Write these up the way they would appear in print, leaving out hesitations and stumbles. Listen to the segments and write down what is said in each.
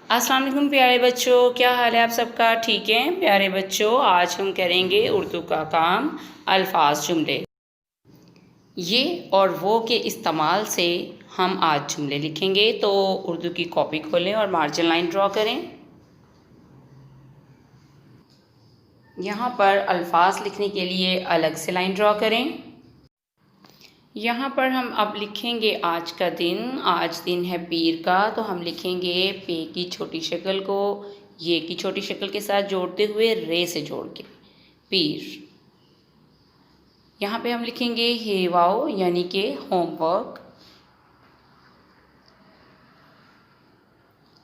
अस्सलाम वालेकुम प्यारे बच्चों, क्या हाल है आप सबका? ठीक है प्यारे बच्चों, आज हम करेंगे उर्दू का काम अल्फाज जुमले। ये और वो के इस्तेमाल से हम आज जुमले लिखेंगे। तो उर्दू की कॉपी खोलें और मार्जिन लाइन ड्रॉ करें। यहाँ पर अल्फाज लिखने के लिए अलग से लाइन ड्रॉ करें। यहाँ पर हम अब लिखेंगे आज का दिन। आज दिन है पीर का, तो हम लिखेंगे पे की छोटी शक्ल को ये की छोटी शक्ल के साथ जोड़ते हुए रे से जोड़ के पीर। यहाँ पे हम लिखेंगे हे वाओ यानी कि होमवर्क।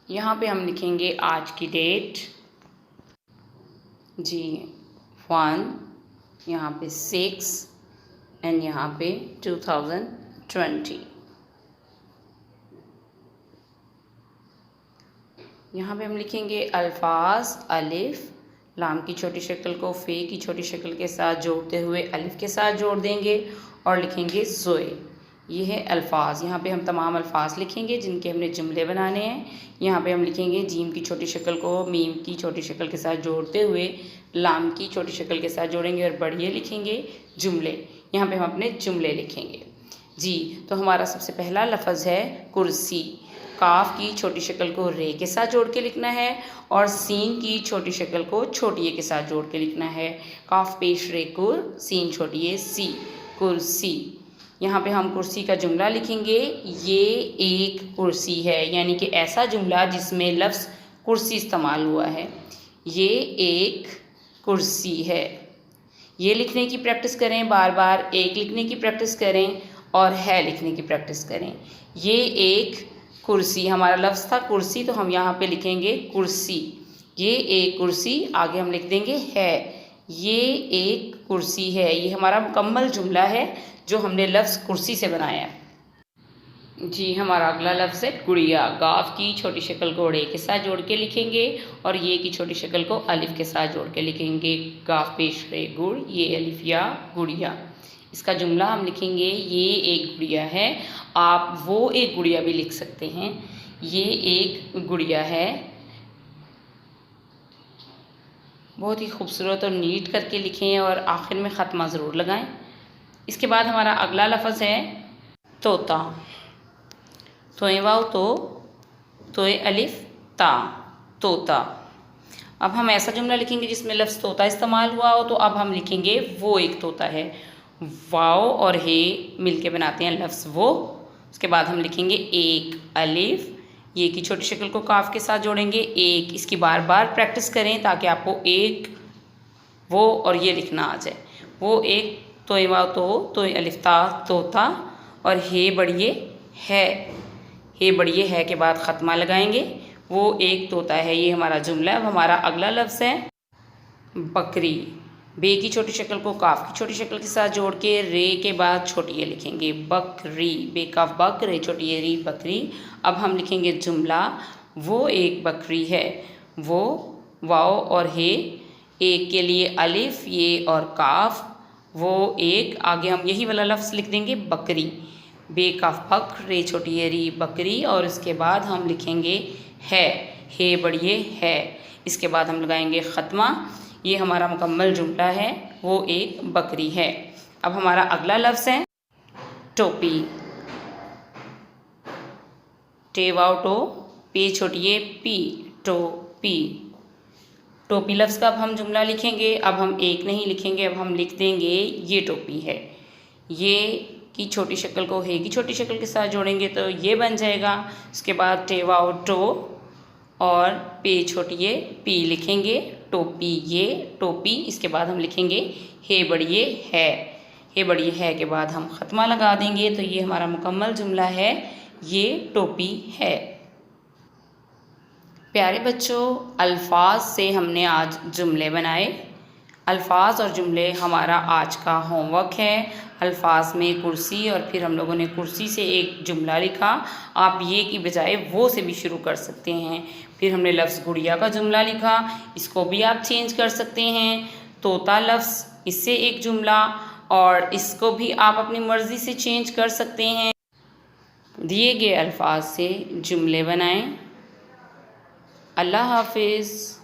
यहाँ पे हम लिखेंगे आज की डेट जी 1, यहाँ पे 6 एंड यहाँ पे 2020। यहाँ पे हम लिखेंगे अल्फाज अलिफ, लाम की छोटी शक्ल को फ़े की छोटी शक्ल के साथ जोड़ते हुए अलिफ के साथ जोड़ देंगे और लिखेंगे ज़ोए। ये है अल्फाज। यहाँ पे हम तमाम अल्फाज लिखेंगे जिनके हमने जुमले बनाने हैं। यहाँ पे हम लिखेंगे जीम की छोटी शक्ल को मीम की छोटी शक्ल के साथ जोड़ते हुए लाम की छोटी शक्ल के साथ जोड़ेंगे और बढ़िए लिखेंगे जुमले। यहाँ पे हम अपने जुमले लिखेंगे जी। तो हमारा सबसे पहला लफ्ज़ है कुर्सी। काफ की छोटी शक्ल को रे के साथ जोड़ के लिखना है और सीन की छोटी शक्ल को छोटी ए के साथ जोड़ के लिखना है। काफ पेश रे कुर, सीन छोटी ए सी, कुर्सी। यहाँ पे हम कुर्सी का जुमला लिखेंगे। ये एक कुर्सी है, यानी कि ऐसा जुमला जिसमें लफ्ज़ कुर्सी इस्तेमाल हुआ है। ये एक कुर्सी है। ये लिखने की प्रैक्टिस करें, बार बार एक लिखने की प्रैक्टिस करें और है लिखने की प्रैक्टिस करें। ये एक कुर्सी, हमारा लफ्ज़ था कुर्सी, तो हम यहाँ पे लिखेंगे कुर्सी। ये एक कुर्सी, आगे हम लिख देंगे है। ये एक कुर्सी है। ये हमारा मुकम्मल जुमला है जो हमने लफ्ज़ कुर्सी से बनाया जी। हमारा अगला लफ्ज़ है गुड़िया। गाफ की छोटी शक्ल को रे के साथ जोड़ के लिखेंगे और ये की छोटी शक्ल को अलिफ के साथ जोड़ के लिखेंगे। गाफ पेश रे गुड़, ये अलिफ या गुड़िया। इसका जुमला हम लिखेंगे ये एक गुड़िया है। आप वो एक गुड़िया भी लिख सकते हैं। ये एक गुड़िया है। बहुत ही खूबसूरत और नीट करके लिखें और आखिर में ख़त्मा ज़रूर लगाएं। इसके बाद हमारा अगला लफ्ज़ है तोता। तोए वाव तो, तोए अलिफ ता, तोता। अब हम ऐसा जुमला लिखेंगे जिसमें लफ्ज़ तोता इस्तेमाल हुआ हो, तो अब हम लिखेंगे वो एक तोता है। वाव और हे मिलके बनाते हैं लफ्ज़ वो। उसके बाद हम लिखेंगे एक अलिफ, ये की छोटी शक्ल को काफ के साथ जोड़ेंगे एक। इसकी बार बार प्रैक्टिस करें ताकि आपको एक वो और ये लिखना आ जाए। वो एक तोए वाव तो अलिफ ता तोता और हे बढ़िए है। हे बढ़िए है के बाद ख़त्मा लगाएंगे। वो एक तोता है। ये हमारा जुमला। अब हमारा अगला लफ्ज़ है बकरी। बे की छोटी शक्ल को काफ की छोटी शक्ल के साथ जोड़ के रे के बाद छोटी ए लिखेंगे बकरी। बे काफ बक, रे छोटी ए री, बकरी। अब हम लिखेंगे जुमला वो एक बकरी है। वो वाओ और हे, एक के लिए अलिफ ये और काफ, वो एक। आगे हम यही वाला लफ्ज़ लिख देंगे बकरी। बे काफ बक, रे छोटी ए री, बकरी। और इसके बाद हम लिखेंगे है। हे बढ़िए है। इसके बाद हम लगाएंगे ख़त्मा। ये हमारा मुकम्मल जुमला है। वो एक बकरी है। अब हमारा अगला लफ्ज़ है टोपी। टे वाव टो, पे छोटी ए पी, टोपी। टोपी लफ्ज़ का अब हम जुमला लिखेंगे। अब हम एक नहीं लिखेंगे, अब हम लिख देंगे ये टोपी है। ये की छोटी शक्ल को हे की छोटी शक्ल के साथ जोड़ेंगे तो ये बन जाएगा। उसके बाद टे वाव टो और पे छोटी ए पी लिखेंगे टोपी, ये टोपी। इसके बाद हम लिखेंगे हे बढ़िए है। हे बढ़िए है के बाद हम ख़त्मा लगा देंगे। तो ये हमारा मुकम्मल जुमला है, ये टोपी है। प्यारे बच्चों, अल्फाज से हमने आज जुमले बनाए। अल्फाज और जुमले हमारा आज का होमवर्क है। अल्फाज में कुर्सी और फिर हम लोगों ने कुर्सी से एक जुमला लिखा। आप ये की बजाय वो से भी शुरू कर सकते हैं। फिर हमने लफ्ज़ गुड़िया का जुमला लिखा, इसको भी आप चेंज कर सकते हैं। तोता लफ्ज़, इससे एक जुमला, और इसको भी आप अपनी मर्ज़ी से चेंज कर सकते हैं। दिए गए अल्फाज से जुमले बनाएं। अल्लाह हाफिज़।